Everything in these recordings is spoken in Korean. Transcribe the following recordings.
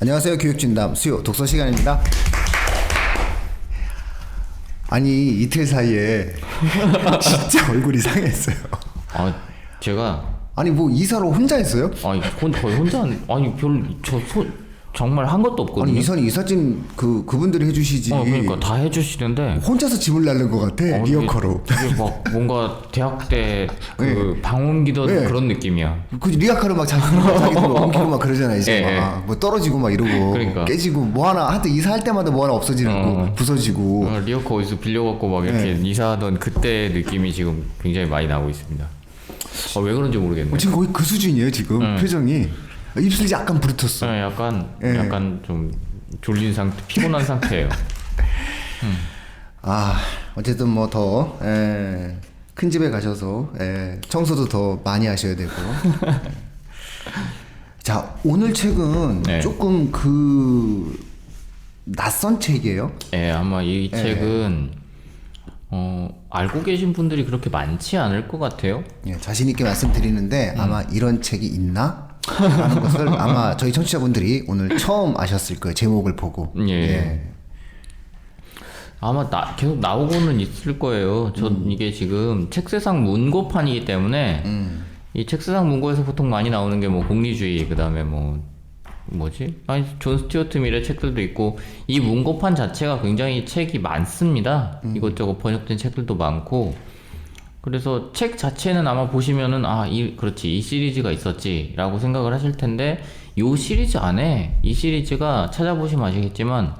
안녕하세요. 교육진담 수요 독서 시간입니다. 아니 이틀 사이에 진짜 얼굴이 상했어요. 아, 제가 아니 뭐 이사를 혼자 했어요? 아니 거의 혼자 아니 정말 한 것도 없거든요. 아니 이사는 이삿짐 그분들이 해주시지. 그러니까 다 해주시는데 혼자서 짐을 날른 것 같아. 리어카로. 이게 막 뭔가 대학 때 그 방언기던 네. 그런 느낌이야. 그 리어카로 막 자기도 옮기고 막 그러잖아 이제 예, 막 뭐 떨어지고 막 이러고 그러니까. 깨지고 뭐 하나 하여튼 이사할 때마다 뭐 하나 없어지고 부서지고. 리어카 어디서 빌려갖고 막 이렇게 이사하던 그때 느낌이 지금 굉장히 많이 나고 있습니다. 왜 그런지 모르겠네. 지금 거의 그 수준이에요 지금 표정이. 입술이 약간 부르텄어. 약간 좀 졸린 상태, 피곤한 상태예요. 아 어쨌든 뭐 더 큰 집에 가셔서 청소도 더 많이 하셔야 되고. 자 오늘 책은 네. 조금 그 낯선 책이에요. 아마 이 책은 알고 계신 분들이 그렇게 많지 않을 것 같아요. 자신 있게 말씀드리는데 아마 이런 책이 있나? 라는 것을 아마 저희 청취자분들이 오늘 처음 아셨을 거예요. 제목을 보고. 아마 계속 나오고는 있을 거예요. 이게 지금 책세상 문고판이기 때문에 이 책세상 문고에서 보통 많이 나오는 게 뭐 공리주의, 그다음에 존 스튜어트 밀의 책들도 있고, 이 문고판 자체가 굉장히 책이 많습니다. 이것저것 번역된 책들도 많고, 그래서 책 자체는 아마 보시면은 그렇지, 이 시리즈가 있었지라고 생각을 하실 텐데, 요 시리즈 안에 이 시리즈가 찾아보시면 아시겠지만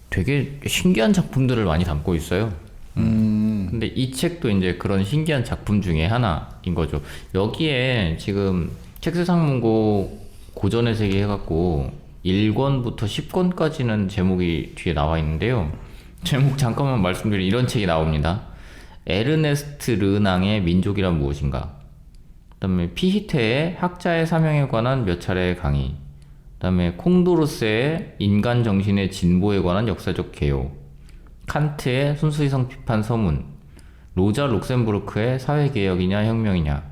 되게 신기한 작품들을 많이 담고 있어요. 근데 이 책도 이제 그런 신기한 작품 중에 하나인 거죠. 여기에 지금 책세상문고 고전의 세계 해갖고 1권부터 10권까지는 제목이 뒤에 나와 있는데요. 제목 잠깐만 말씀드리면 이런 책이 나옵니다. 에르네스트 르낭의 민족이란 무엇인가, 그 다음에 피히테의 학자의 사명에 관한 몇 차례의 강의, 그 다음에 콩도르스의 인간 정신의 진보에 관한 역사적 개요, 칸트의 순수이성 비판 서문, 로자 룩셈부르크의 사회개혁이냐 혁명이냐,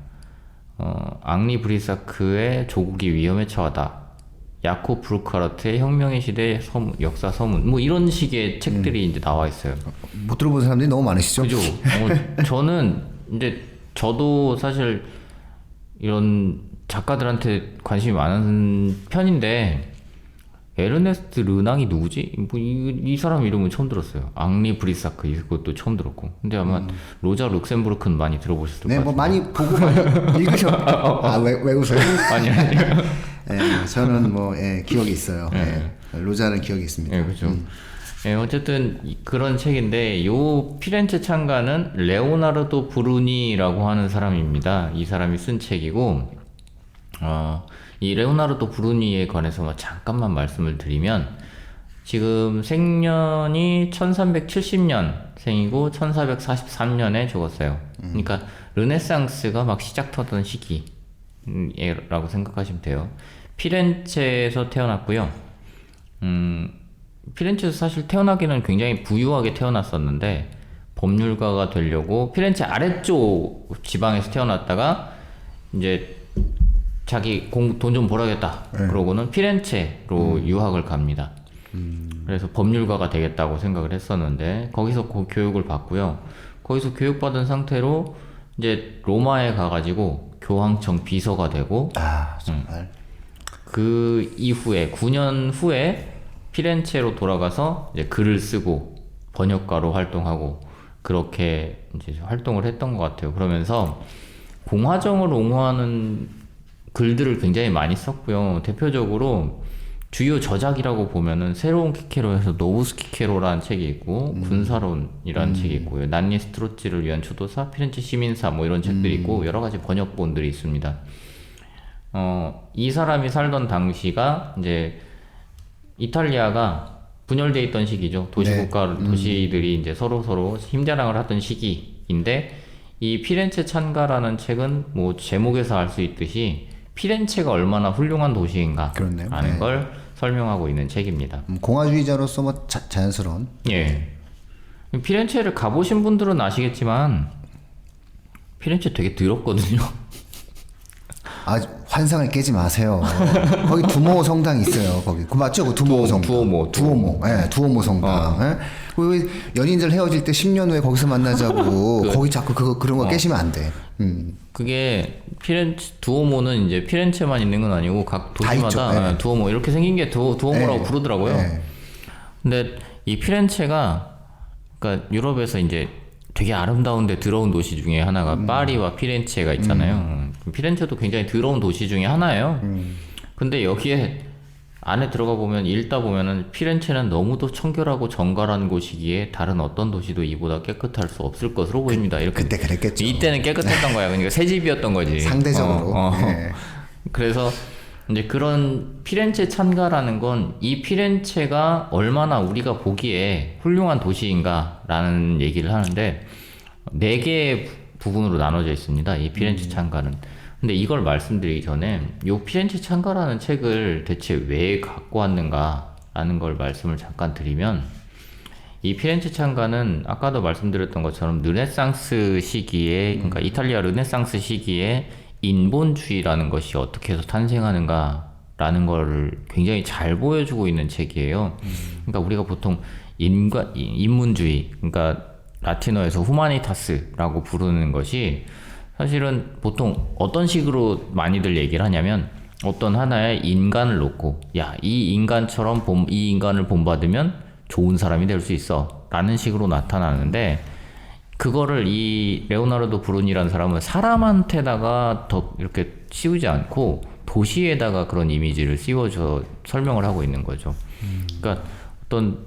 앙리 브리사크의 조국이 위험에 처하다, 야코 브루카르트의 혁명의 시대 역사 서문, 뭐 이런 식의 책들이 이제 나와 있어요. 못 들어본 사람들이 너무 많으시죠? 그죠? 저는 이제 저도 사실 이런 작가들한테 관심이 많은 편인데, 에르네스트 르낭이 누구지? 이 사람 이름은 처음 들었어요. 앙리 브리사크 이것도 처음 들었고. 근데 아마 로자 룩셈부르크는 많이 들어보셨을 것 같아요. 뭐 많이 보고 많이 읽으셨. 왜 웃어요? 아니. 저는 기억이 있어요. 로자는 기억이 있습니다. 그렇죠. 어쨌든 그런 책인데, 요 피렌체 창가는 레오나르도 브루니라고 하는 사람입니다. 이 사람이 쓴 책이고, 이 레오나르도 브루니에 관해서 잠깐만 말씀을 드리면, 지금 생년이 1370년 생이고 1443년에 죽었어요. 그러니까 르네상스가 막 시작하던 시기라고 생각하시면 돼요. 피렌체에서 태어났고요. 피렌체에서 사실 태어나기는 굉장히 부유하게 태어났었는데, 법률가가 되려고 피렌체 아래쪽 지방에서 태어났다가 이제 자기 돈 좀 벌어야겠다 그러고는 피렌체로 유학을 갑니다. 그래서 법률가가 되겠다고 생각을 했었는데, 거기서 교육을 받고요. 거기서 교육받은 상태로 이제 로마에 가가지고 교황청 비서가 되고, 정말. 그 이후에 9년 후에 피렌체로 돌아가서 이제 글을 쓰고 번역가로 활동하고, 그렇게 이제 활동을 했던 것 같아요. 그러면서 공화정을 옹호하는 글들을 굉장히 많이 썼고요. 대표적으로 주요 저작이라고 보면은 새로운 키케로에서 노브스키케로라는 책이 있고, 군사론이라는 책이 있고요. 난니 스트로치를 위한 추도사, 피렌체 시민사 뭐 이런 책들이 있고, 여러 가지 번역본들이 있습니다. 이 사람이 살던 당시가 이제 이탈리아가 분열돼 있던 시기죠. 도시국가 도시들이 이제 서로 힘자랑을 하던 시기인데, 이 피렌체 찬가라는 책은 뭐 제목에서 알 수 있듯이 피렌체가 얼마나 훌륭한 도시인가 라는 걸 설명하고 있는 책입니다. 공화주의자로서 뭐 자연스러운. 피렌체를 가보신 분들은 아시겠지만 피렌체 되게 더럽거든요. 환상을 깨지 마세요. 거기 두오모 성당이 있어요. 거기 그 맞죠? 그 두오모 성당. 두오모. 예, 두오모 성당. 예. 그 연인들 헤어질 때 10년 후에 거기서 만나자고 거기 자꾸 그런 거 깨시면 안 돼. 그게 피렌체 두오모는 이제 피렌체만 있는 건 아니고 각 도시마다 있죠. 두오모 이렇게 생긴 게 두오모라고 부르더라고요. 근데 이 피렌체가 그러니까 유럽에서 이제 되게 아름다운데 더러운 도시 중에 하나가 파리와 피렌체가 있잖아요. 피렌체도 굉장히 더러운 도시 중에 하나예요. 근데 여기에 안에 들어가 보면 읽다 보면은 피렌체는 너무도 청결하고 정갈한 곳이기에 다른 어떤 도시도 이보다 깨끗할 수 없을 것으로 보입니다. 이렇게 그때 그랬겠죠. 이때는 깨끗했던 거야. 그러니까 새 집이었던 거지. 상대적으로. 네. 그래서 이제 그런 피렌체 찬가라는 건 이 피렌체가 얼마나 우리가 보기에 훌륭한 도시인가라는 얘기를 하는데 4개의 부분으로 나눠져 있습니다. 이 피렌체 찬가는. 근데 이걸 말씀드리기 전에 이 피렌체 찬가라는 책을 대체 왜 갖고 왔는가라는 걸 말씀을 잠깐 드리면 이 피렌체 찬가는 아까도 말씀드렸던 것처럼 르네상스 시기에 그러니까 이탈리아 르네상스 시기에 인본주의라는 것이 어떻게 해서 탄생하는가라는 걸 굉장히 잘 보여주고 있는 책이에요. 그러니까 우리가 보통 인문주의, 그러니까 라틴어에서 후마니타스라고 부르는 것이 사실은 보통 어떤 식으로 많이들 얘기를 하냐면 어떤 하나의 인간을 놓고 야, 이 인간을 본받으면 좋은 사람이 될 수 있어 라는 식으로 나타나는데 그거를 이 레오나르도 브루니라는 사람은 사람한테다가 더 이렇게 씌우지 않고 도시에다가 그런 이미지를 씌워서 설명을 하고 있는 거죠. 그러니까 어떤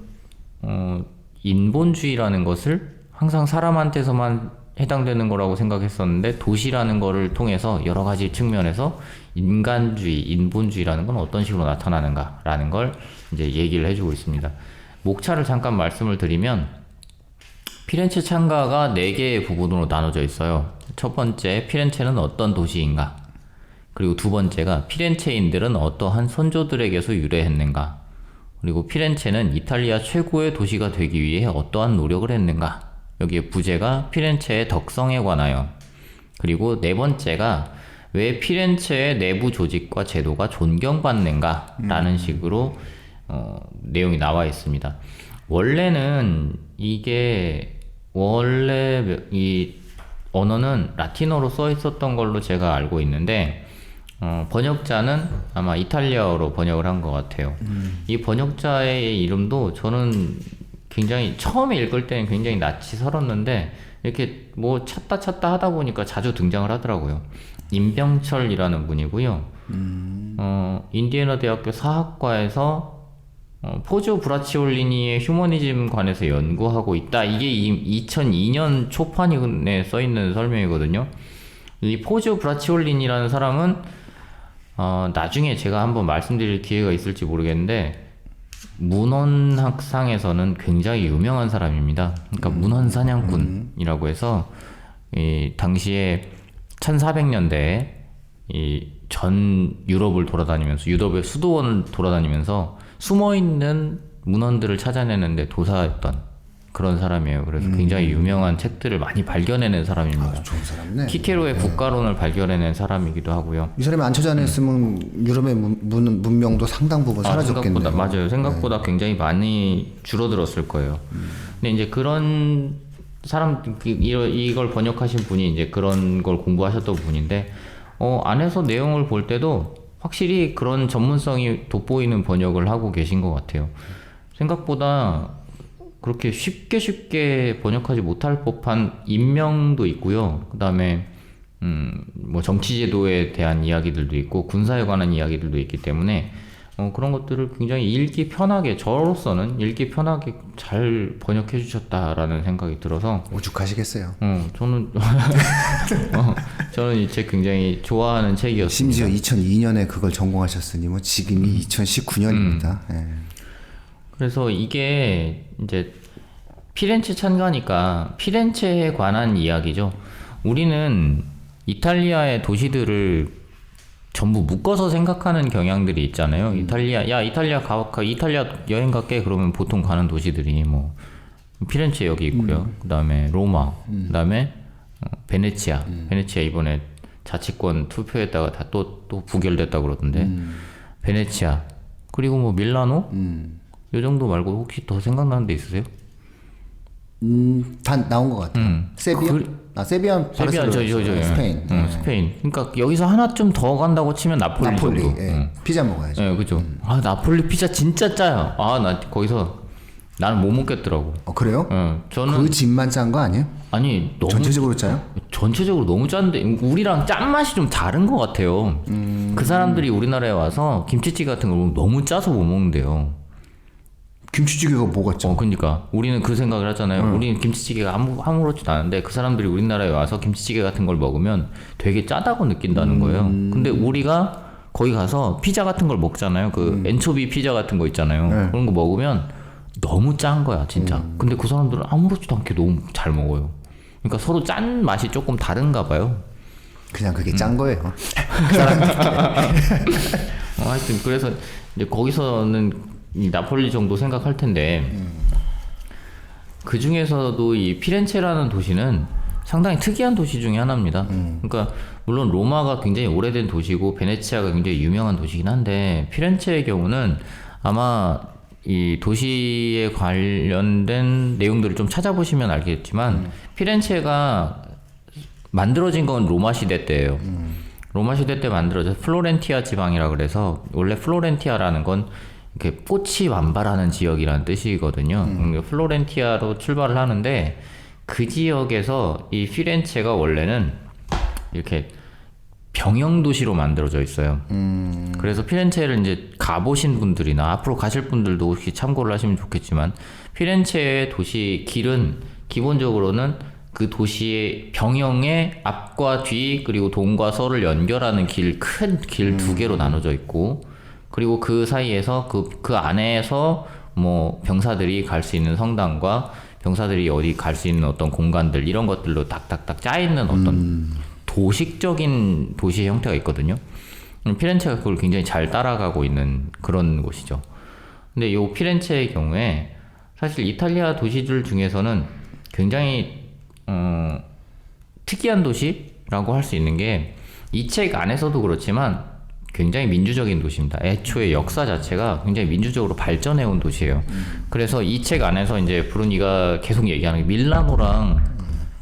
인본주의라는 것을 항상 사람한테서만 해당되는 거라고 생각했었는데 도시라는 거를 통해서 여러 가지 측면에서 인간주의, 인본주의라는 건 어떤 식으로 나타나는가라는 걸 이제 얘기를 해주고 있습니다. 목차를 잠깐 말씀을 드리면 피렌체 찬가가 4개의 부분으로 나눠져 있어요. 첫 번째, 피렌체는 어떤 도시인가? 그리고 두 번째가 피렌체인들은 어떠한 선조들에게서 유래했는가? 그리고 피렌체는 이탈리아 최고의 도시가 되기 위해 어떠한 노력을 했는가? 여기에 부제가 피렌체의 덕성에 관하여. 그리고 4번째가 왜 피렌체의 내부 조직과 제도가 존경받는가? 라는 식으로 내용이 나와 있습니다. 원래는 원래 이 언어는 라틴어로 써 있었던 걸로 제가 알고 있는데 번역자는 아마 이탈리아어로 번역을 한 것 같아요. 이 번역자의 이름도 저는 굉장히 처음에 읽을 때는 굉장히 낯이 설었는데 이렇게 뭐 찾다 하다 보니까 자주 등장을 하더라고요. 임병철이라는 분이고요. 인디애나 대학교 사학과에서 포지오 브라치올리니의 휴머니즘 관해서 연구하고 있다. 이게 2002년 초판에 써있는 설명이거든요. 이 포지오 브라치올리니라는 사람은 나중에 제가 한번 말씀드릴 기회가 있을지 모르겠는데 문헌학상에서는 굉장히 유명한 사람입니다. 그러니까 문헌사냥꾼이라고 해서 이 당시에 1400년대에 이 전 유럽을 돌아다니면서 유럽의 수도원을 돌아다니면서 숨어있는 문헌들을 찾아내는데 도사했던 그런 사람이에요. 그래서 굉장히 유명한 책들을 많이 발견해낸 사람입니다. 좋은 사람이네. 키케로의 국가론을 발견해낸 사람이기도 하고요. 이 사람이 안 찾아냈으면 유럽의 문명도 상당 부분 사라졌겠네요. 맞아요. 생각보다 굉장히 많이 줄어들었을 거예요. 근데 이제 그런 사람 이걸 번역하신 분이 이제 그런 걸 공부하셨던 분인데 안에서 내용을 볼 때도 확실히 그런 전문성이 돋보이는 번역을 하고 계신 것 같아요. 생각보다 그렇게 쉽게 번역하지 못할 법한 인명도 있고요. 그 다음에 뭐 정치제도에 대한 이야기들도 있고 군사에 관한 이야기들도 있기 때문에 그런 것들을 굉장히 읽기 편하게 저로서는 읽기 편하게 잘 번역해 주셨다라는 생각이 들어서 오죽하시겠어요. 저는 저는 이 책 굉장히 좋아하는 책이었습니다. 심지어 2002년에 그걸 전공하셨으니 뭐 지금이 2019년입니다. 예. 그래서 이게 이제 피렌체 찬가니까 피렌체에 관한 이야기죠. 우리는 이탈리아의 도시들을 전부 묶어서 생각하는 경향들이 있잖아요. 이탈리아 여행 갈게 그러면 보통 가는 도시들이 뭐 피렌체 여기 있고요. 그다음에 로마, 그다음에 베네치아 이번에 자치권 투표했다가 다 또 부결됐다 그러던데. 베네치아 그리고 뭐 밀라노 요 정도 말고 혹시 더 생각나는 데 있으세요? 다 나온 것 같아요. 세비야? 세비야, 세비야, 스페인. 스페인. 그러니까 여기서 하나 좀 더 간다고 치면 나폴리 정도. 예. 피자 먹어야죠. 예, 그죠. 아, 나폴리 피자 진짜 짜요. 아, 나 거기서 나는 못 먹겠더라고. 그래요? 저는 그 집만 짠 거 아니에요? 아니 너무 전체적으로 짜요? 전체적으로 너무 짠데 우리랑 짠 맛이 좀 다른 것 같아요. 그 사람들이 우리나라에 와서 김치찌개 같은 걸 너무 짜서 못 먹는데요. 김치찌개가 뭐가 짜? 그러니까 우리는 그 생각을 하잖아요. 우리는 김치찌개가 아무렇지도 않은데 그 사람들이 우리나라에 와서 김치찌개 같은 걸 먹으면 되게 짜다고 느낀다는 거예요. 근데 우리가 거기 가서 피자 같은 걸 먹잖아요. 그 엔초비 피자 같은 거 있잖아요. 그런 거 먹으면 너무 짠 거야, 진짜. 근데 그 사람들은 아무렇지도 않게 너무 잘 먹어요. 그러니까 서로 짠 맛이 조금 다른가 봐요. 그냥 그게 짠 거예요. 하여튼 그래서 이제 거기서는 이 나폴리 정도 생각할 텐데 그 중에서도 이 피렌체라는 도시는 상당히 특이한 도시 중에 하나입니다. 그러니까 물론 로마가 굉장히 오래된 도시고 베네치아가 굉장히 유명한 도시긴 한데 피렌체의 경우는 아마 이 도시에 관련된 내용들을 좀 찾아보시면 알겠지만 피렌체가 만들어진 건 로마 시대 때예요. 로마 시대 때 만들어져서 플로렌티아 지방이라 그래서 원래 플로렌티아라는 건 이렇게 꽃이 만발하는 지역이라는 뜻이거든요. 플로렌티아로 출발을 하는데 그 지역에서 이 피렌체가 원래는 이렇게 병영 도시로 만들어져 있어요. 그래서 피렌체를 이제 가보신 분들이나 앞으로 가실 분들도 혹시 참고를 하시면 좋겠지만 피렌체의 도시 길은 기본적으로는 그 도시의 병영의 앞과 뒤 그리고 동과 서를 연결하는 큰 길 두 개로 나눠져 있고 그리고 그 사이에서 그 안에서 뭐 병사들이 갈 수 있는 성당과 병사들이 어디 갈 수 있는 어떤 공간들 이런 것들로 딱딱딱 짜 있는 어떤 도식적인 도시의 형태가 있거든요. 피렌체가 그걸 굉장히 잘 따라가고 있는 그런 곳이죠. 근데 이 피렌체의 경우에 사실 이탈리아 도시들 중에서는 굉장히 특이한 도시라고 할 수 있는 게 이 책 안에서도 그렇지만 굉장히 민주적인 도시입니다. 애초에 역사 자체가 굉장히 민주적으로 발전해온 도시예요. 그래서 이 책 안에서 이제 브루니가 계속 얘기하는 게 밀라노랑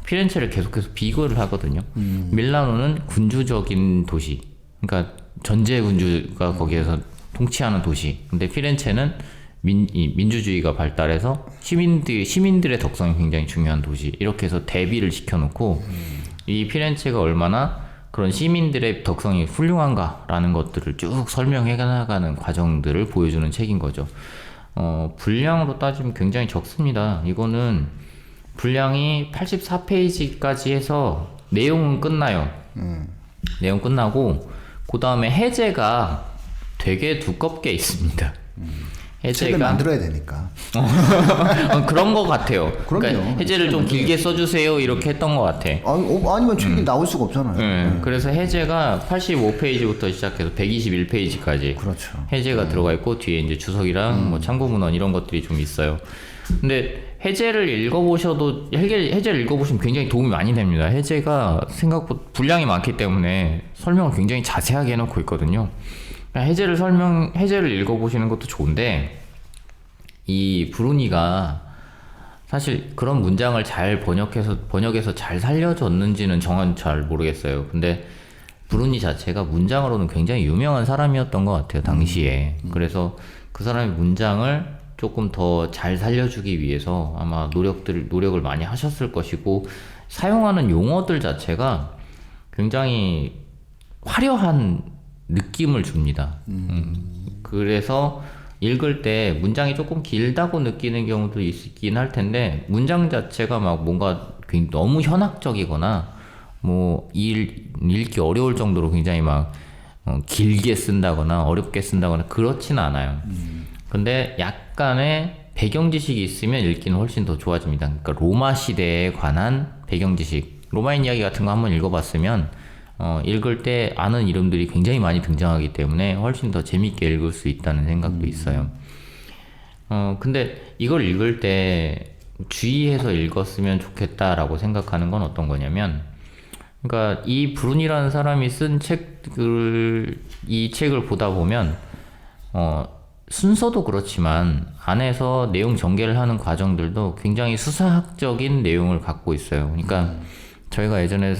피렌체를 계속해서 비교를 하거든요. 밀라노는 군주적인 도시, 그러니까 전제 군주가 거기에서 통치하는 도시. 근데 피렌체는 민주주의가 발달해서 시민들의 덕성이 굉장히 중요한 도시. 이렇게 해서 대비를 시켜놓고 이 피렌체가 얼마나 그런 시민들의 덕성이 훌륭한가라는 것들을 쭉 설명해 나가는 과정들을 보여주는 책인 거죠. 분량으로 따지면 굉장히 적습니다. 이거는 분량이 84페이지까지 해서 내용은 끝나요. 내용 끝나고 그 다음에 해제가 되게 두껍게 있습니다. 책을 만들어야 되니까. 그런 것 같아요. 그럼요. 그러니까 해제를 좀 길게 써주세요 이렇게 했던 것 같아. 아니면 책이 나올 수가 없잖아요. 그래서 해제가 85페이지부터 시작해서 121페이지까지 그렇죠. 해제가 들어가 있고 뒤에 이제 주석이랑 뭐 참고문헌 이런 것들이 좀 있어요. 근데 해제를 읽어보셔도 해제를 읽어보시면 굉장히 도움이 많이 됩니다. 해제가 생각보다 분량이 많기 때문에 설명을 굉장히 자세하게 해놓고 있거든요. 해제를 읽어보시는 것도 좋은데 이 브루니가 사실 그런 문장을 잘 번역해서 잘 살려줬는지는 정확히 잘 모르겠어요. 근데 브루니 자체가 문장으로는 굉장히 유명한 사람이었던 것 같아요, 당시에. 그래서 그 사람의 문장을 조금 더 잘 살려주기 위해서 아마 노력을 많이 하셨을 것이고 사용하는 용어들 자체가 굉장히 화려한 느낌을 줍니다. 그래서 읽을 때 문장이 조금 길다고 느끼는 경우도 있긴 할 텐데 문장 자체가 막 뭔가 너무 현학적이거나 뭐 읽기 어려울 정도로 굉장히 막 길게 쓴다거나 어렵게 쓴다거나 그렇지는 않아요. 근데 약간의 배경 지식이 있으면 읽기는 훨씬 더 좋아집니다. 그러니까 로마 시대에 관한 배경 지식, 로마인 이야기 같은 거 한번 읽어봤으면 읽을 때 아는 이름들이 굉장히 많이 등장하기 때문에 훨씬 더 재밌게 읽을 수 있다는 생각도 있어요. 근데 이걸 읽을 때 주의해서 읽었으면 좋겠다라고 생각하는 건 어떤 거냐면 그러니까 이 브룬이라는 사람이 쓴 이 책을 보다 보면 순서도 그렇지만 안에서 내용 전개를 하는 과정들도 굉장히 수사학적인 내용을 갖고 있어요. 그러니까 저희가 예전에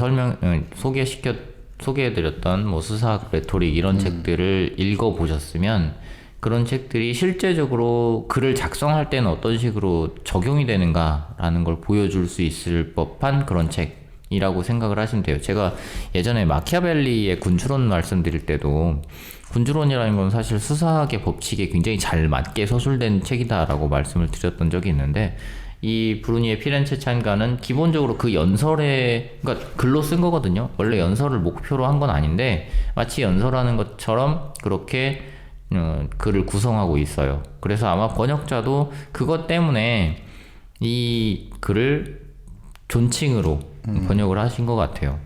소개해드렸던 뭐 수사학 레토릭 이런 책들을 읽어보셨으면 그런 책들이 실제적으로 글을 작성할 때는 어떤 식으로 적용이 되는가라는 걸 보여줄 수 있을 법한 그런 책이라고 생각을 하시면 돼요. 제가 예전에 마키아벨리의 군주론 말씀드릴 때도 군주론이라는 건 사실 수사학의 법칙에 굉장히 잘 맞게 서술된 책이다라고 말씀을 드렸던 적이 있는데 이 브루니의 피렌체 찬가는 기본적으로 그 연설에 그러니까 글로 쓴 거거든요. 원래 연설을 목표로 한 건 아닌데 마치 연설하는 것처럼 그렇게 글을 구성하고 있어요. 그래서 아마 번역자도 그것 때문에 이 글을 존칭으로 번역을 하신 것 같아요.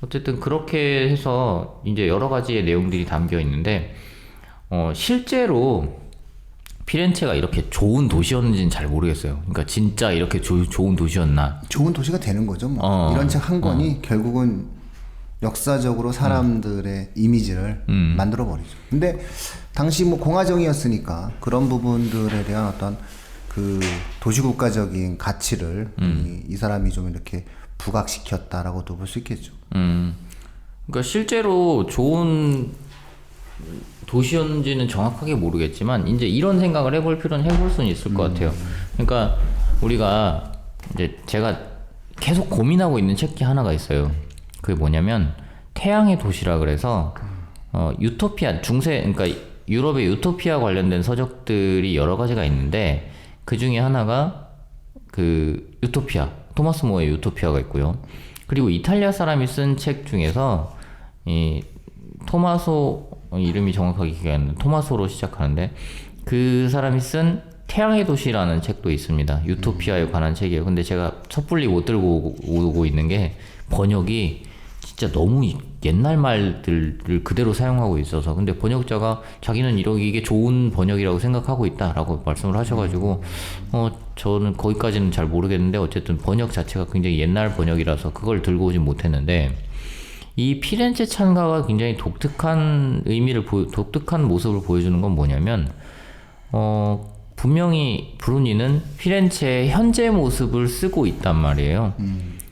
어쨌든 그렇게 해서 이제 여러 가지의 내용들이 담겨 있는데 실제로 피렌체가 이렇게 좋은 도시였는지는 잘 모르겠어요. 그러니까 진짜 이렇게 좋은 도시였나? 좋은 도시가 되는 거죠. 뭐. 이런 책 한 권이 결국은 역사적으로 사람들의 이미지를 만들어 버리죠. 근데 당시 뭐 공화정이었으니까 그런 부분들에 대한 어떤 그 도시국가적인 가치를 이 사람이 좀 이렇게 부각시켰다라고도 볼 수 있겠죠. 그러니까 실제로 좋은 도시였는지는 정확하게 모르겠지만 이제 이런 생각을 해볼 수는 있을 것 같아요. 그러니까 우리가 이제 제가 계속 고민하고 있는 책 하나가 있어요. 그게 뭐냐면 태양의 도시라 그래서 유토피아 그러니까 유럽의 유토피아 관련된 서적들이 여러 가지가 있는데 그 중에 하나가 그 유토피아 토마스 모어의 유토피아가 있고요. 그리고 이탈리아 사람이 쓴 책 중에서 이 토마소 이름이 정확하게 기억이 안 나는데 토마소로 시작하는데 그 사람이 쓴 태양의 도시라는 책도 있습니다. 유토피아에 관한 책이에요. 근데 제가 섣불리 못 들고 오고 있는 게 번역이 진짜 너무 옛날 말들을 그대로 사용하고 있어서 근데 번역자가 자기는 이게 좋은 번역이라고 생각하고 있다라고 말씀을 하셔가지고 저는 거기까지는 잘 모르겠는데 어쨌든 번역 자체가 굉장히 옛날 번역이라서 그걸 들고 오진 못했는데 이 피렌체 찬가가 굉장히 독특한 독특한 모습을 보여주는 건 뭐냐면 분명히 브루니는 피렌체의 현재 모습을 쓰고 있단 말이에요.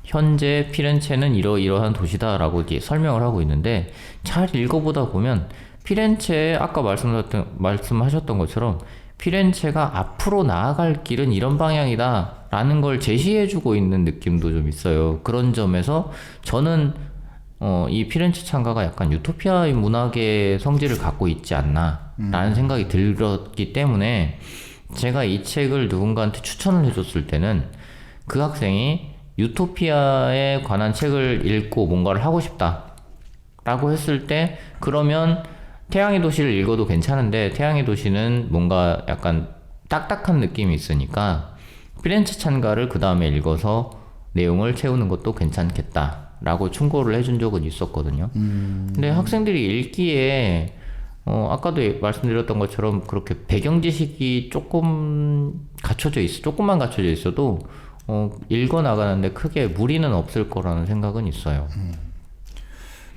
현재 피렌체는 이러이러한 도시다라고 이제 설명을 하고 있는데 잘 읽어보다 보면 피렌체에 아까 말씀하셨던 것처럼 피렌체가 앞으로 나아갈 길은 이런 방향이다 라는 걸 제시해주고 있는 느낌도 좀 있어요. 그런 점에서 저는 이 피렌체 찬가가 약간 유토피아의 문학의 성질을 갖고 있지 않나 라는 생각이 들었기 때문에 제가 이 책을 누군가한테 추천을 해줬을 때는 그 학생이 유토피아에 관한 책을 읽고 뭔가를 하고 싶다 라고 했을 때 그러면 태양의 도시를 읽어도 괜찮은데 태양의 도시는 뭔가 약간 딱딱한 느낌이 있으니까 피렌체 찬가를 그 다음에 읽어서 내용을 채우는 것도 괜찮겠다 라고 충고를 해준 적은 있었거든요. 근데 학생들이 읽기에 아까도 말씀드렸던 것처럼 그렇게 배경 지식이 조금만 갖춰져 있어도 읽어 나가는데 크게 무리는 없을 거라는 생각은 있어요.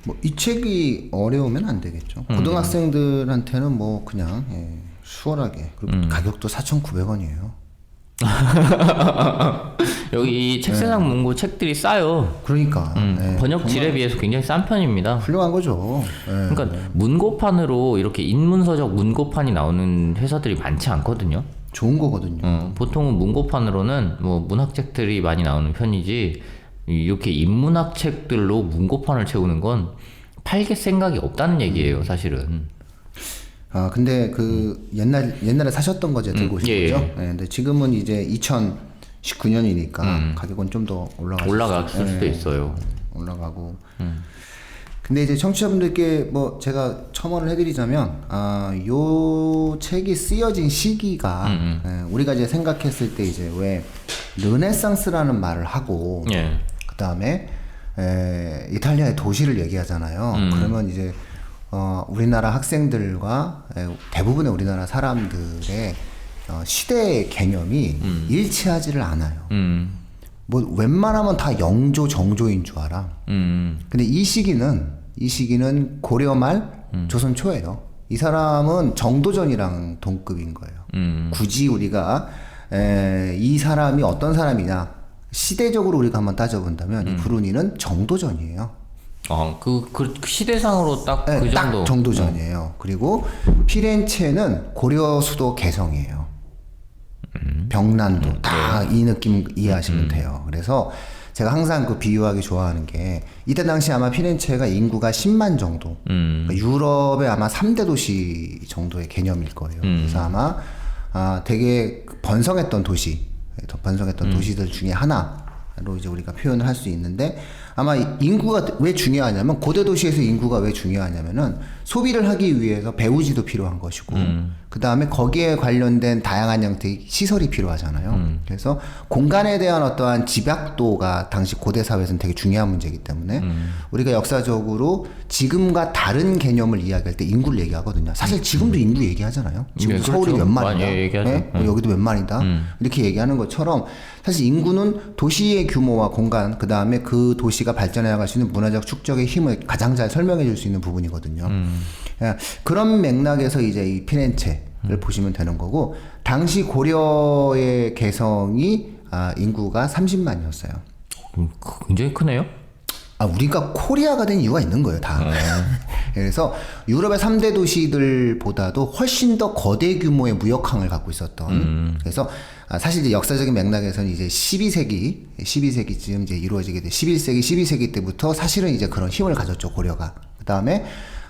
뭐 이 책이 어려우면 안 되겠죠. 고등학생들한테는 뭐 그냥 수월하게 그리고 가격도 4,900원이에요. 여기 이 책세상 문고 책들이 싸요. 그러니까 번역질에 비해서 굉장히 싼 편입니다. 훌륭한 거죠. 그러니까 문고판으로 이렇게 인문서적 문고판이 나오는 회사들이 많지 않거든요. 좋은 거거든요. 보통은 문고판으로는 뭐 문학책들이 많이 나오는 편이지 이렇게 인문학 책들로 문고판을 채우는 건 팔게 생각이 없다는 얘기예요, 사실은. 아 근데 그 옛날에 사셨던 거 제가 들고 오신 거죠? 네, 근데 지금은 이제 2019년이니까 가격은 좀 더 올라갔을 수도 있어요. 올라가고. 근데 이제 청취자분들께 뭐 제가 첨언을 해드리자면 요 책이 쓰여진 시기가 우리가 이제 생각했을 때 이제 왜 르네상스라는 말을 하고 그 다음에 이탈리아의 도시를 얘기하잖아요. 그러면 이제 우리나라 학생들과 대부분의 우리나라 사람들의 시대의 개념이 일치하지를 않아요. 뭐 웬만하면 다 영조 정조인 줄 알아. 근데 이 시기는 고려 말 조선 초예요. 이 사람은 정도전이랑 동급인 거예요. 굳이 우리가 이 사람이 어떤 사람이냐 시대적으로 우리가 한번 따져본다면 이 브루니는 정도전이에요. 그 시대상으로 딱 그 네, 정도. 딱 정도전이에요. 그리고 피렌체는 고려 수도 개성이에요. 병난도 다 이 느낌 이해하시면 돼요. 그래서 제가 항상 그 비유하기 좋아하는 게 이때 당시 아마 피렌체가 인구가 10만 정도. 그러니까 유럽의 아마 3대 도시 정도의 개념일 거예요. 그래서 아마 되게 번성했던 도시들 중에 하나로 이제 우리가 표현을 할 수 있는데 아마 인구가 왜 중요하냐면 고대 도시에서 인구가 왜 중요하냐면은 소비를 하기 위해서 배우지도 필요한 것이고 그 다음에 거기에 관련된 다양한 형태의 시설이 필요하잖아요. 그래서 공간에 대한 어떠한 집약도가 당시 고대 사회에서는 되게 중요한 문제이기 때문에 우리가 역사적으로 지금과 다른 개념을 이야기할 때 인구를 얘기하거든요. 사실 지금도 인구 얘기하잖아요. 지금 네, 서울이 그렇죠. 몇 만이다. 많이 얘기하죠. 네? 여기도 몇 만이다. 이렇게 얘기하는 것처럼 사실 인구는 도시의 규모와 공간, 그 다음에 그 도시가 발전해 나갈 수 있는 문화적 축적의 힘을 가장 잘 설명해 줄 수 있는 부분이거든요. 그런 맥락에서 이제 이 피렌체를 보시면 되는 거고, 당시 고려의 개성이 인구가 30만이었어요. 굉장히 크네요. 우리가 코리아가 된 이유가 있는 거예요, 다. 그래서 유럽의 3대 도시들보다도 훨씬 더 거대 규모의 무역항을 갖고 있었던. 그래서 사실 이제 역사적인 맥락에서는 이제 12세기쯤 이제 이루어지게 돼. 11세기, 12세기 때부터 사실은 이제 그런 힘을 가졌죠, 고려가. 그 다음에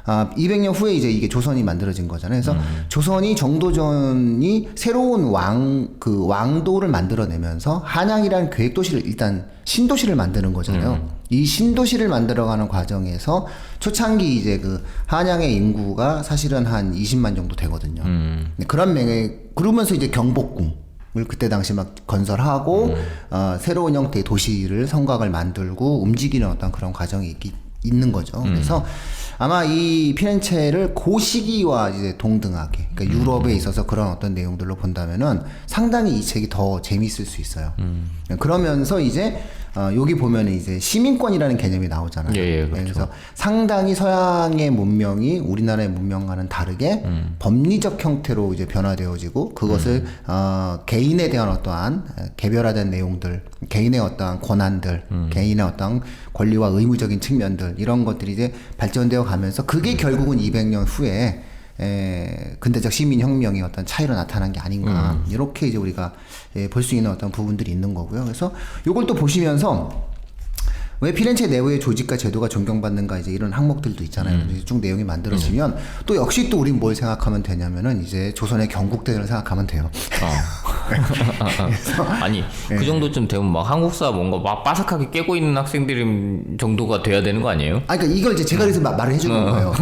200년 후에 이제 이게 조선이 만들어진 거잖아요. 그래서 조선이 정도전이 새로운 왕도를 만들어내면서 한양이라는 계획도시를 일단 신도시를 만드는 거잖아요. 이 신도시를 만들어가는 과정에서 초창기 이제 그 한양의 인구가 사실은 한 20만 정도 되거든요. 그런 그러면서 이제 경복궁을 그때 당시 막 건설하고 새로운 형태의 도시를 성곽을 만들고 움직이는 어떤 그런 과정이 있는 거죠. 그래서 아마 이 피렌체를 그 시기와 이제 동등하게, 그러니까 유럽에 있어서 그런 어떤 내용들로 본다면은 상당히 이 책이 더 재밌을 수 있어요. 그러면서 이제 여기 보면은 이제 시민권이라는 개념이 나오잖아요. 그렇죠. 그래서 상당히 서양의 문명이 우리나라의 문명과는 다르게 법리적 형태로 이제 변화되어지고 그것을 개인에 대한 어떠한 개별화된 내용들, 개인의 어떠한 권한들, 개인의 어떠한 권리와 의무적인 측면들 이런 것들이 이제 발전되어 가면서 그게 결국은 200년 후에 근대적 시민혁명의 어떤 차이로 나타난 게 아닌가 이렇게 이제 우리가 볼 수 있는 어떤 부분들이 있는 거고요. 그래서 요걸 또 보시면서 왜 피렌체 내부의 조직과 제도가 존경받는가 이제 이런 항목들도 있잖아요. 쭉 내용이 만들어지면 또 역시 또 우린 뭘 생각하면 되냐면은 이제 조선의 경국대전을 생각하면 돼요. 아니 그 정도쯤 되면 막 한국사 뭔가 막 빠삭하게 깨고 있는 학생들 정도가 돼야 되는 거 아니에요? 그러니까 이걸 이제 제가 그래서 말을 해주는 거예요.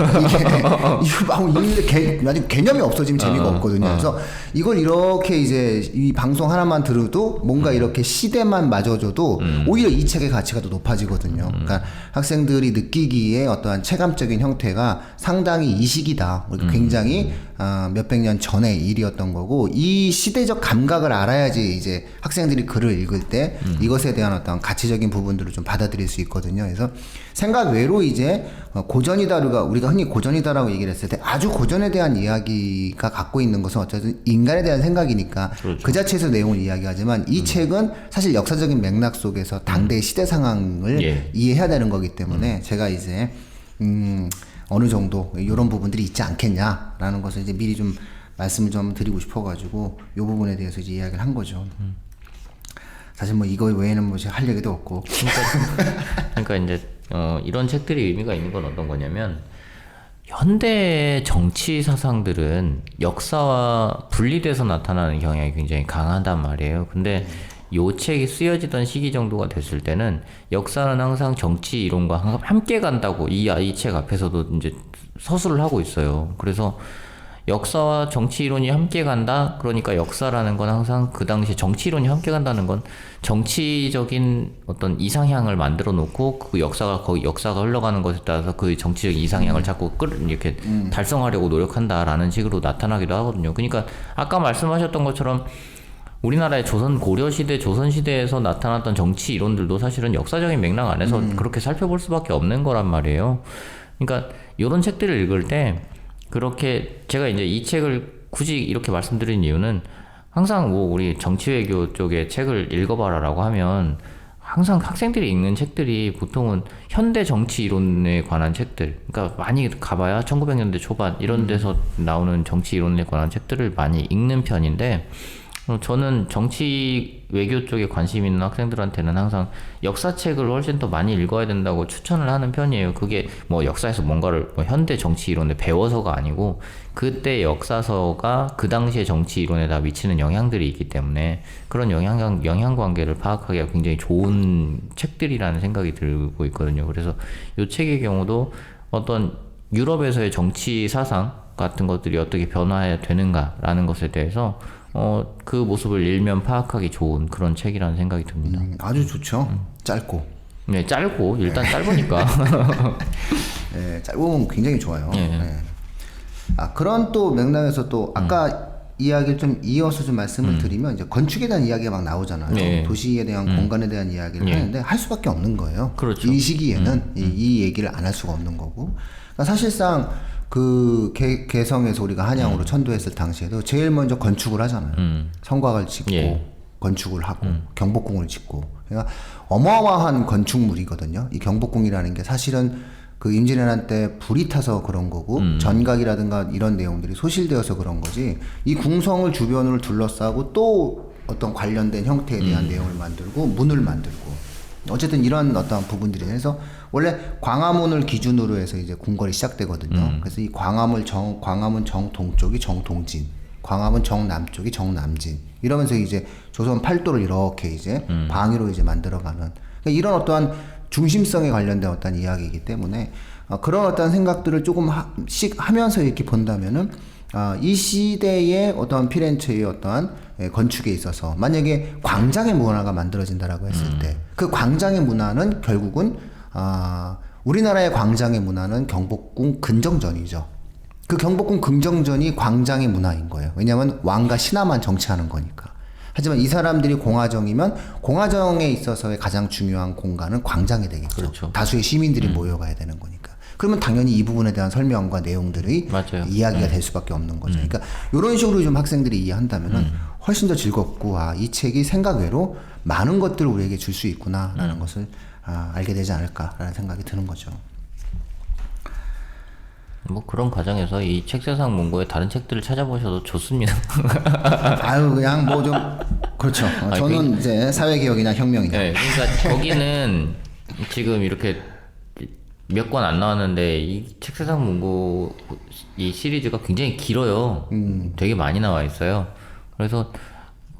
이거 막 읽는데 아직 개념이 없어지면 재미가 없거든요. 그래서 이걸 이렇게 이제 이 방송 하나만 들어도 뭔가 이렇게 시대만 맞아줘도 오히려 이 책의 가치가 더 높아지거든요. 그러니까 학생들이 느끼기에 어떠한 체감적인 형태가 상당히 이 시기다. 굉장히 몇백 년 전의 일이었던 거고 이 시대적 감각을 알아야지 이제 학생들이 글을 읽을 때 이것에 대한 어떤 가치적인 부분들을 좀 받아들일 수 있거든요. 그래서 생각 외로 이제 고전이다 우리가 흔히 고전이다라고 얘기를 했을 때 아주 고전에 대한 이야기가 갖고 있는 것은 어쨌든 인간에 대한 생각이니까 그렇죠. 그 자체에서 내용을 이야기하지만 이 책은 사실 역사적인 맥락 속에서 당대의 시대 상황을 이해해야 되는 거기 때문에 제가 이제 어느 정도 이런 부분들이 있지 않겠냐라는 것을 이제 미리 좀 말씀을 좀 드리고 싶어가지고 이 부분에 대해서 이제 이야기를 한 거죠. 사실 뭐 이거 외에는 뭐 할 얘기도 없고. 그러니까 이제 이런 책들이 의미가 있는 건 어떤 거냐면 현대 정치 사상들은 역사와 분리돼서 나타나는 경향이 굉장히 강하단 말이에요. 근데 요 책이 쓰여지던 시기 정도가 됐을 때는 역사는 항상 정치 이론과 함께 간다고 이 책 앞에서도 이제 서술을 하고 있어요. 그래서 역사와 정치 이론이 함께 간다. 그러니까 역사라는 건 항상 그 당시 정치 이론이 함께 간다는 건 정치적인 어떤 이상향을 만들어 놓고 그 역사가 흘러가는 것에 따라서 그 정치적 이상향을 자꾸 이렇게 달성하려고 노력한다라는 식으로 나타나기도 하거든요. 그러니까 아까 말씀하셨던 것처럼 우리나라의 조선 고려 시대, 조선 시대에서 나타났던 정치 이론들도 사실은 역사적인 맥락 안에서 그렇게 살펴볼 수밖에 없는 거란 말이에요. 그러니까 이런 책들을 읽을 때 그렇게 제가 이제 이 책을 굳이 이렇게 말씀드린 이유는 항상 뭐 우리 정치외교 쪽의 책을 읽어봐라라고 하면 항상 학생들이 읽는 책들이 보통은 현대 정치 이론에 관한 책들, 그러니까 많이 가봐야 1900년대 초반 이런 데서 나오는 정치 이론에 관한 책들을 많이 읽는 편인데, 저는 정치 외교 쪽에 관심 있는 학생들한테는 항상 역사책을 훨씬 더 많이 읽어야 된다고 추천을 하는 편이에요. 그게 뭐 역사에서 뭔가를 뭐 현대 정치 이론에 배워서가 아니고 그때 역사서가 그 당시의 정치 이론에다 미치는 영향들이 있기 때문에 그런 영향 관계를 파악하기가 굉장히 좋은 책들이라는 생각이 들고 있거든요. 그래서 이 책의 경우도 어떤 유럽에서의 정치 사상 같은 것들이 어떻게 변화해야 되는가라는 것에 대해서 그 모습을 일면 파악하기 좋은 그런 책이라는 생각이 듭니다. 아주 좋죠. 짧고. 네, 짧고 일단 짧으니까. 네, 짧으면 굉장히 좋아요. 네. 네. 그런 또 맥락에서 또 아까 이야기를 좀 이어서 좀 말씀을 드리면 이제 건축에 대한 이야기가 막 나오잖아요. 네. 도시에 대한 공간에 대한 이야기를 하는데 할 수밖에 없는 거예요. 그렇죠. 이 시기에는 이 얘기를 안 할 수가 없는 거고. 그러니까 사실상 그 개성에서 우리가 한양으로 천도했을 당시에도 제일 먼저 건축을 하잖아요. 성곽을 짓고 건축을 하고 경복궁을 짓고. 그러니까 어마어마한 건축물이거든요. 이 경복궁이라는 게 사실은 그 임진왜란 때 불이 타서 그런 거고 전각이라든가 이런 내용들이 소실되어서 그런 거지, 이 궁성을 주변으로 둘러싸고 또 어떤 관련된 형태에 대한 내용을 만들고 문을 만들고 어쨌든 이런 어떤 부분들이 해서 원래 광화문을 기준으로 해서 이제 궁궐이 시작되거든요. 그래서 이 광화문 정동쪽이 정동진, 광화문 정남쪽이 정남진 이러면서 이제 조선 팔도를 이렇게 이제 방위로 이제 만들어가는, 그러니까 이런 어떠한 중심성에 관련된 어떤 이야기이기 때문에 그런 어떤 생각들을 조금씩 하면서 이렇게 본다면은 이 시대의 어떤 피렌체의 어떠한 건축에 있어서 만약에 광장의 문화가 만들어진다라고 했을 때 그 광장의 문화는 결국은 우리나라의 광장의 문화는 경복궁 근정전이죠. 그 경복궁 근정전이 광장의 문화인 거예요. 왜냐하면 왕과 신하만 정치하는 거니까. 하지만 이 사람들이 공화정이면 공화정에 있어서의 가장 중요한 공간은 광장이 되겠죠. 그렇죠. 다수의 시민들이 모여가야 되는 거니까. 그러면 당연히 이 부분에 대한 설명과 내용들이 맞아요. 이야기가 될 수밖에 없는 거죠. 그러니까 이런 식으로 좀 학생들이 이해한다면은 훨씬 더 즐겁고 이 책이 생각 외로 많은 것들을 우리에게 줄 수 있구나라는 것을 알게 되지 않을까라는 생각이 드는 거죠. 뭐 그런 과정에서 이 책세상 문고의 다른 책들을 찾아보셔도 좋습니다. 그냥 뭐 좀 그렇죠. 저는 이제 사회개혁이나 혁명이나. 네, 그러니까 거기는 지금 이렇게 몇 권 안 나왔는데 이 책세상 문고 이 시리즈가 굉장히 길어요. 되게 많이 나와 있어요. 그래서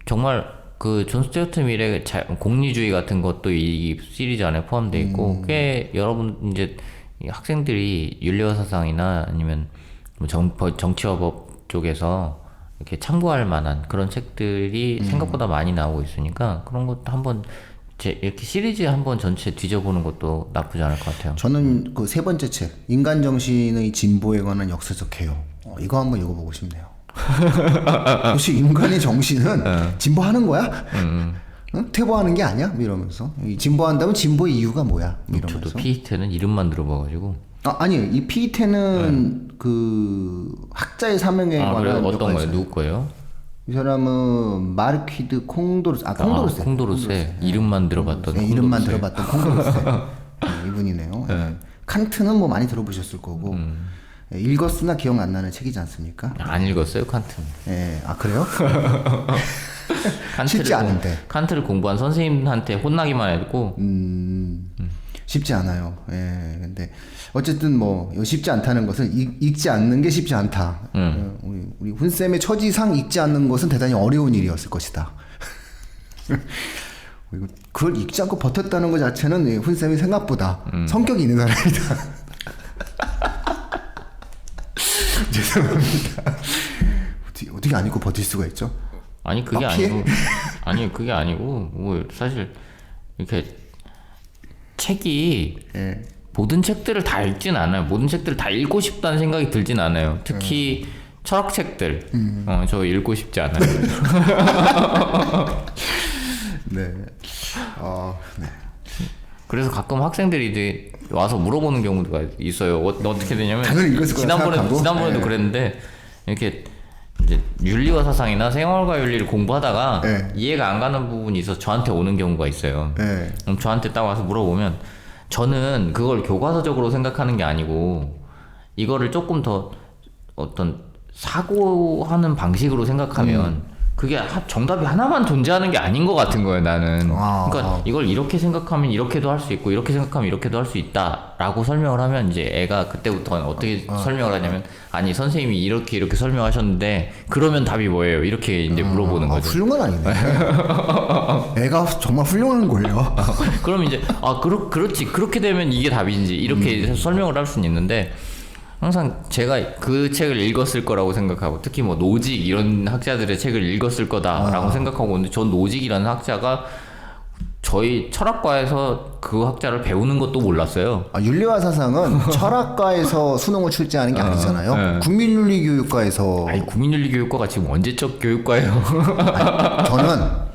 정말 그 존 스튜어트 밀의 공리주의 같은 것도 이 시리즈 안에 포함되어 있고 꽤 여러분 이제 학생들이 윤리와 사상이나 아니면 뭐 정치화법 쪽에서 이렇게 참고할 만한 그런 책들이 생각보다 많이 나오고 있으니까 그런 것도 한번 이렇게 시리즈 한번 전체 뒤져보는 것도 나쁘지 않을 것 같아요. 저는 그 세 번째 책 인간 정신의 진보에 관한 역사적 개요. 이거 한번 읽어보고 싶네요. 혹시 인간의 정신은 진보하는 거야? 응? 퇴보하는 게 아니야? 이러면서 진보한다면 진보의 이유가 뭐야? 이러면서. 저도 피히테는 이름만 들어봐가지고. 아니 이 피히테는 그 학자의 사명에 관한 그래요? 어떤 거예요? 있어요. 누구 거예요? 이 사람은 마르퀴드 콩도르세. 콩도르세. 콩도르세. 이름만 들어봤던. 네, 이름만 들어봤던 콩도르세. 이분이네요. 칸트는 뭐 많이 들어보셨을 거고. 읽었으나 기억 안 나는 책이지 않습니까? 안 읽었어요, 칸트는. 네, 그래요? 쉽지 않은데. 칸트를 공부한 선생님한테 혼나기만 했고. 쉽지 않아요. 근데 어쨌든 뭐 쉽지 않다는 것은 읽지 않는 게 쉽지 않다. 우리 훈쌤의 처지상 읽지 않는 것은 대단히 어려운 일이었을 것이다. 그리고 그걸 읽지 않고 버텼다는 것 자체는 훈쌤이 생각보다 성격이 있는 사람이다. 죄송합니다. 어떻게 안 읽고 버틸 수가 있죠? 아니 그게 아니고 뭐 사실 이렇게 책이 모든 책들을 다 읽진 않아요. 모든 책들을 다 읽고 싶다는 생각이 들진 않아요. 특히 철학책들 저 읽고 싶지 않아요. 네. 네. 그래서 가끔 학생들이 이제 와서 물어보는 경우가 있어요. 어떻게 되냐면 당연히 읽었을 거라 생각하고. 지난번에도 네. 그랬는데 이렇게 이제 윤리와 사상이나 생활과 윤리를 공부하다가 네. 이해가 안 가는 부분이 있어서 저한테 오는 경우가 있어요. 네. 그럼 저한테 딱 와서 물어보면 저는 그걸 교과서적으로 생각하는 게 아니고 이거를 조금 더 어떤 사고하는 방식으로 생각하면 그게 정답이 하나만 존재하는 게 아닌 것 같은 거예요, 나는. 그러니까 이걸 이렇게 생각하면 이렇게도 할 수 있고 이렇게 생각하면 이렇게도 할 수 있다라고 설명을 하면 이제 애가 그때부터 어떻게 설명을 하냐면 아니 선생님이 이렇게 설명하셨는데 그러면 답이 뭐예요? 이렇게 이제 물어보는 거죠. 훌륭한 아니네. 애가 정말 훌륭한 걸요. 그럼 이제 그렇지 그렇게 되면 이게 답인지 이렇게 설명을 할 수는 있는데 항상 제가 그 책을 읽었을 거라고 생각하고 특히 뭐 노직 이런 학자들의 책을 읽었을 거다라고 생각하고 있는데 전 노직이라는 학자가 저희 철학과에서 그 학자를 배우는 것도 몰랐어요. 윤리와 사상은 철학과에서 수능을 출제하는 게 아니잖아요. 네. 국민윤리교육과에서. 아니 국민윤리교육과가 지금 언제적 교육과예요? 저는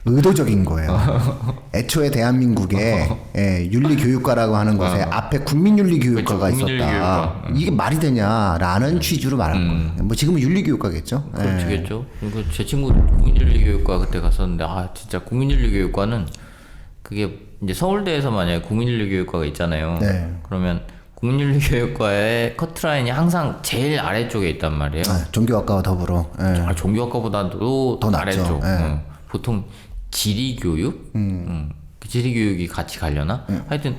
의도적인 거예요. 애초에 대한민국에 윤리교육과라고 하는 곳에 앞에 국민윤리교육과가 그렇죠, 있었다. 국민윤리교육과. 이게 말이 되냐라는 취지로 말할 거예요. 뭐 지금은 윤리교육과겠죠. 그렇겠죠. 제 친구 국민윤리교육과 그때 갔었는데 진짜 국민윤리교육과는 그게 이제 서울대에서 만약에 국민윤리교육과가 있잖아요. 네. 그러면 국민윤리교육과의 커트라인이 항상 제일 아래쪽에 있단 말이에요. 종교학과와 더불어. 종교학과보다도 더 낫죠. 아래쪽. 예. 보통 지리교육? 그 지리교육이 같이 가려나? 하여튼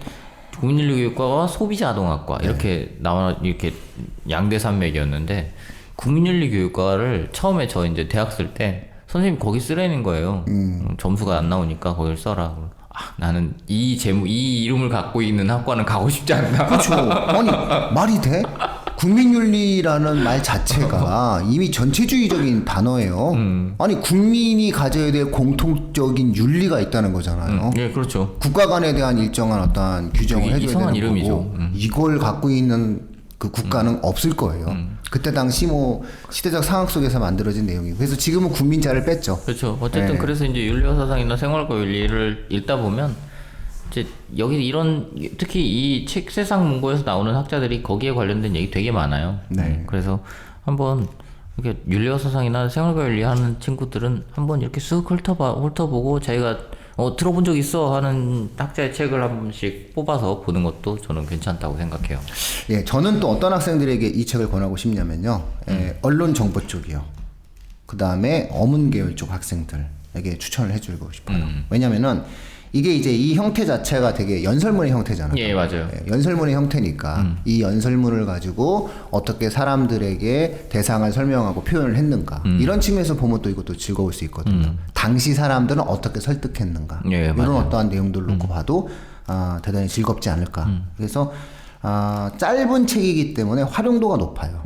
국민윤리교육과와 소비자아동학과 이렇게 이렇게 양대산맥이었는데 국민윤리교육과를 처음에 저 이제 대학 쓸 때 선생님 거기 쓰라는 거예요. 점수가 안 나오니까 거길 써라. 나는 이 이름을 갖고 있는 학과는 가고 싶지 않다. 그렇죠. 아니 말이 돼? 국민윤리라는 말 자체가 이미 전체주의적인 단어예요. 아니 국민이 가져야 될 공통적인 윤리가 있다는 거잖아요. 예, 그렇죠. 국가 간에 대한 일정한 어떤 규정을 되게 해줘야 이상한 되는 이름이죠. 거고 이걸 갖고 있는 그 국가는 없을 거예요. 그때 당시 뭐 시대적 상황 속에서 만들어진 내용이고 그래서 지금은 국민자를 뺐죠. 그렇죠. 어쨌든 네. 그래서 이제 윤리와 사상이나 생활과 윤리를 읽다 보면 이제 여기 이런 특히 이 책 세상 문고에서 나오는 학자들이 거기에 관련된 얘기 되게 많아요. 네. 그래서 한번 이렇게 윤리와 사상이나 생활과 윤리 하는 친구들은 한번 이렇게 쓱 훑어보고 자기가 들어본 적 있어 하는 학자의 책을 한 번씩 뽑아서 보는 것도 저는 괜찮다고 생각해요. 예, 저는 또 어떤 학생들에게 이 책을 권하고 싶냐면요. 언론 정보 쪽이요. 그 다음에 어문 계열 쪽 학생들에게 추천을 해주고 싶어요. 왜냐면은 이게 이제 이 형태 자체가 되게 연설문의 형태잖아요. 예, 맞아요. 연설문의 형태니까 이 연설문을 가지고 어떻게 사람들에게 대상을 설명하고 표현을 했는가 이런 측면에서 보면 또 이것도 즐거울 수 있거든요. 당시 사람들은 어떻게 설득했는가 예, 이런 맞아요. 어떠한 내용들을 놓고 봐도 대단히 즐겁지 않을까. 그래서 짧은 책이기 때문에 활용도가 높아요.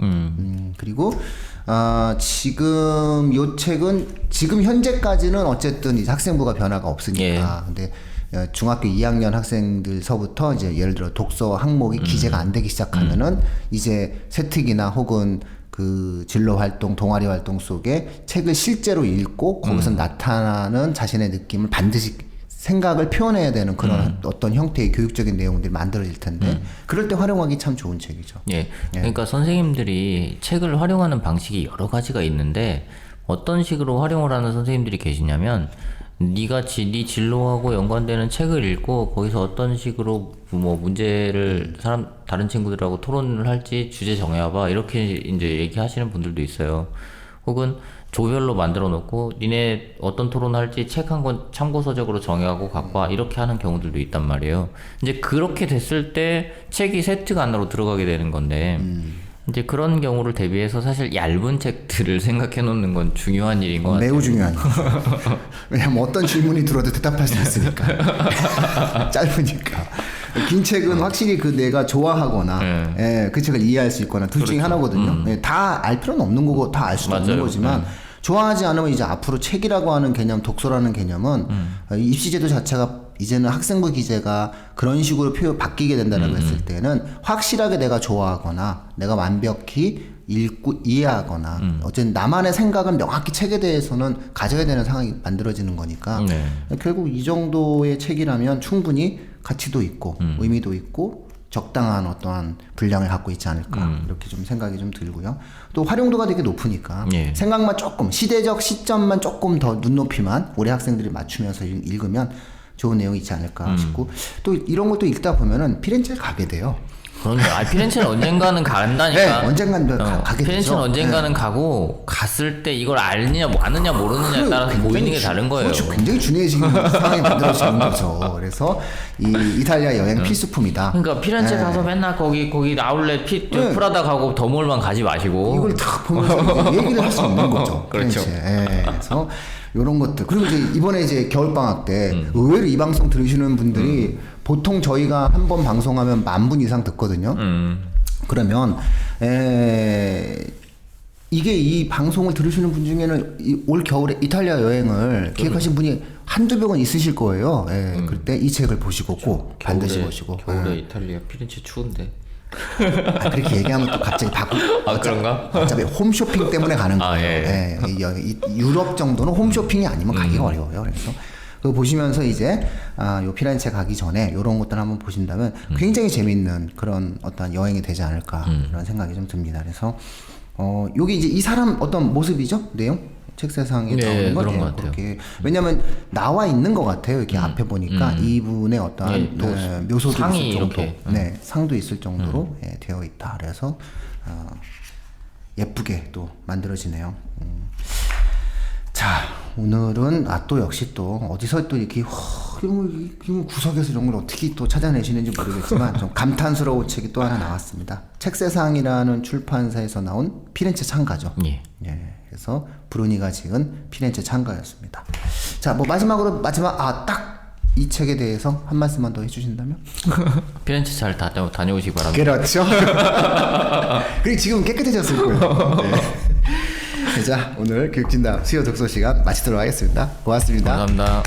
그리고 지금 요 책은 지금 현재까지는 어쨌든 이제 학생부가 변화가 없으니까. 근데 중학교 2학년 학생들서부터 이제 예를 들어 독서 항목이 기재가 안 되기 시작하면은 이제 세특이나 혹은 그 진로 활동, 동아리 활동 속에 책을 실제로 읽고 거기서 나타나는 자신의 느낌을 반드시 생각을 표현해야 되는 그런 어떤 형태의 교육적인 내용들이 만들어질 텐데 그럴 때 활용하기 참 좋은 책이죠. 예. 그러니까 선생님들이 책을 활용하는 방식이 여러 가지가 있는데 어떤 식으로 활용을 하는 선생님들이 계시냐면 네가 네 진로하고 연관되는 책을 읽고 거기서 어떤 식으로 뭐 문제를 다른 친구들하고 토론을 할지 주제 정해봐 이렇게 이제 얘기하시는 분들도 있어요. 혹은 조별로 만들어 놓고 니네 어떤 토론할지 책 한 권 참고서적으로 정해하고 갖고 와 이렇게 하는 경우들도 있단 말이에요. 이제 그렇게 됐을 때 책이 세트가 안으로 들어가게 되는 건데 이제 그런 경우를 대비해서 사실 얇은 책들을 생각해 놓는 건 중요한 일인 것 같아요. 매우 중요한 거죠. 왜냐면 어떤 질문이 들어도 대답할 수 있으니까. 짧으니까. 긴 책은 확실히 그 내가 좋아하거나 그 책을 이해할 수 있거나 둘 중에 하나거든요. 다 알 필요는 없는 거고 다 알 수도 없는 거지만 좋아하지 않으면 이제 앞으로 책이라고 하는 개념, 독서라는 개념은 입시제도 자체가 이제는 학생부 기재가 그런 식으로 바뀌게 된다라고 했을 때는 확실하게 내가 좋아하거나 내가 완벽히 읽고 이해하거나 어쨌든 나만의 생각은 명확히 책에 대해서는 가져야 되는 상황이 만들어지는 거니까 네. 결국 이 정도의 책이라면 충분히 가치도 있고 의미도 있고 적당한 어떠한 분량을 갖고 있지 않을까 이렇게 좀 생각이 좀 들고요. 또 활용도가 되게 높으니까 예. 생각만 조금 시대적 시점만 조금 더 눈높이만 우리 학생들이 맞추면서 읽으면 좋은 내용이 있지 않을까 싶고 또 이런 것도 읽다 보면은 피렌체를 가게 돼요. 그럼요. 피렌체는 언젠가는 간다니까. 네, 언젠간 가게 되죠. 피렌체는 언젠가는 가고 갔을 때 이걸 아느냐 모르느냐에 따라서 보이는 게 다른 거예요. 그렇죠. 굉장히 중요해지는 상황이 만들어지는 거죠. 그래서 이 이탈리아 여행 필수품이다. 그러니까 피렌체 가서 맨날 거기 아울렛 프라다 가고 더몰만 가지 마시고 이걸 다 보면서 얘기를 할 수 없는 거죠. 그렇죠. 그래서 이런 것들 그리고 이제 이번에 이제 겨울 방학 때 의외로 이 방송 들으시는 분들이 보통 저희가 한 번 방송하면 10,000분 이상 듣거든요. 그러면 이게 이 방송을 들으시는 분 중에는 올 겨울에 이탈리아 여행을 계획하신 분이 한두 명은 있으실 거예요. 그럴 때 이 책을 보시고 꼭 반드시 보시고. 겨울에 이탈리아 피렌체 추운데. 그렇게 얘기하면 또 갑자기 그런가? 어차피 홈쇼핑 때문에 가는 거예요. 예. 이 유럽 정도는 홈쇼핑이 아니면 가기가 어려워요. 그래서 그거 보시면서 이제 요 피렌체 가기 전에 이런 것들 한번 보신다면 굉장히 재밌는 그런 어떤 여행이 되지 않을까 그런 생각이 좀 듭니다. 그래서 요게 이제 이 사람 어떤 모습이죠? 내용? 책세상에 나오는 건 그런 것 같아요. 그렇게 왜냐면 나와 있는 것 같아요. 이렇게 앞에 보니까 이분의 어떤 묘소도 상이 있을 정도, 이렇게. 상도 있을 정도로 되어 있다. 그래서 예쁘게 또 만들어지네요. 자, 오늘은 또 역시 또 어디서 또 이렇게 이런 구석에서 이런 걸 어떻게 또 찾아내시는지 모르겠지만 좀 감탄스러운 책이 또 하나 나왔습니다. 책세상이라는 출판사에서 나온 피렌체 창가죠. 예. 그래서 브루니가 지은 피렌체 창가였습니다. 자, 뭐 마지막 딱 이 책에 대해서 한 말씀만 더 해주신다면? 피렌체 잘 다녀오시기 바랍니다. 그렇죠. 그리고 지금 깨끗해졌을 거예요. 자, 오늘 교육진담 수요 독서 시간 마치도록 하겠습니다. 고맙습니다. 감사합니다.